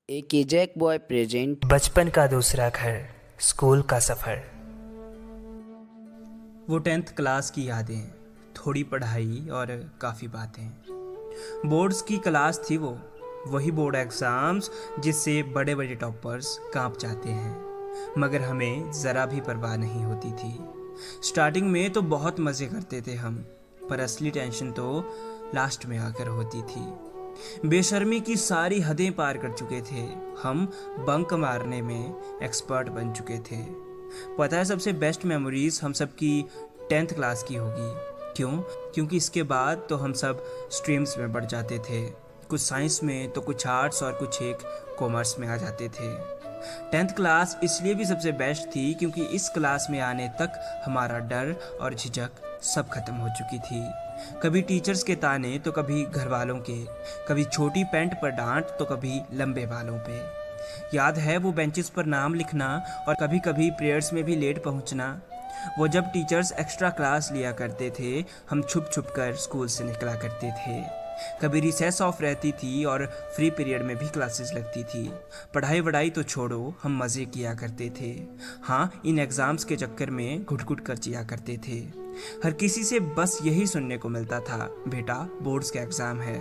एक Jack boy present बचपन का दूसरा घर, स्कूल का सफ़र। वो 10th क्लास की यादें, थोड़ी पढ़ाई और काफ़ी बातें। बोर्ड्स की क्लास थी वो, वही बोर्ड एग्ज़ाम्स जिससे बड़े बड़े टॉपर्स कांप जाते हैं, मगर हमें ज़रा भी परवाह नहीं होती थी। स्टार्टिंग में तो बहुत मज़े करते थे हम, पर असली टेंशन तो लास्ट में आकर होती थी। बेशर्मी की सारी हदें पार कर चुके थे हम, बंक मारने में एक्सपर्ट बन चुके थे। पता है सबसे बेस्ट मेमोरीज हम सब की 10th क्लास की होगी। क्यों? क्योंकि इसके बाद तो हम सब स्ट्रीम्स में बढ़ जाते थे, कुछ साइंस में तो कुछ आर्ट्स और कुछ एक कॉमर्स में आ जाते थे। 10th क्लास इसलिए भी सबसे बेस्ट थी क्योंकि इस क्लास में आने तक हमारा डर और झिझक सब खत्म हो चुकी थी। कभी टीचर्स के ताने तो कभी घर वालों के, कभी छोटी पैंट पर डांट तो कभी लंबे बालों पे। याद है वो बेंचेस पर नाम लिखना और कभी कभी प्रेयर्स में भी लेट पहुंचना। वो जब टीचर्स एक्स्ट्रा क्लास लिया करते थे, हम छुप छुप कर स्कूल से निकला करते थे। कभी रिसेस ऑफ रहती थी और फ्री पीरियड में भी क्लासेस लगती थी। पढ़ाई वढ़ाई तो छोड़ो, हम मज़े किया करते थे। हाँ, इन एग्ज़ाम्स के चक्कर में घुट घुट कर जिया करते थे। हर किसी से बस यही सुनने को मिलता था, बेटा बोर्ड्स का एग्ज़ाम है।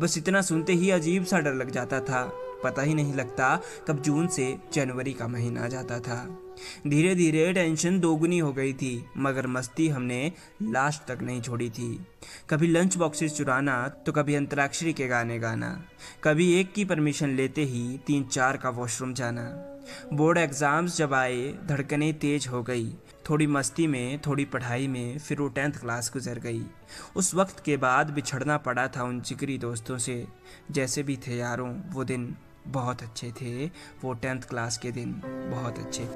बस इतना सुनते ही अजीब सा डर लग जाता था। पता ही नहीं लगता कब जून से जनवरी का महीना आ जाता था। धीरे धीरे टेंशन दोगुनी हो गई थी, मगर मस्ती हमने लास्ट तक नहीं छोड़ी थी। कभी लंच बॉक्सेस चुराना तो कभी अंतराक्षरी के गाने गाना, कभी एक की परमिशन लेते ही 3-4 का वॉशरूम जाना। बोर्ड एग्ज़ाम्स जब आए, धड़कनें तेज हो गई। थोड़ी मस्ती में, थोड़ी पढ़ाई में, फिर वो 10th क्लास गुजर गई। उस वक्त के बाद बिछड़ना पड़ा था उन जिगरी दोस्तों से। जैसे भी थे यारों, वो दिन बहुत अच्छे थे, वो 10th क्लास के दिन बहुत अच्छे।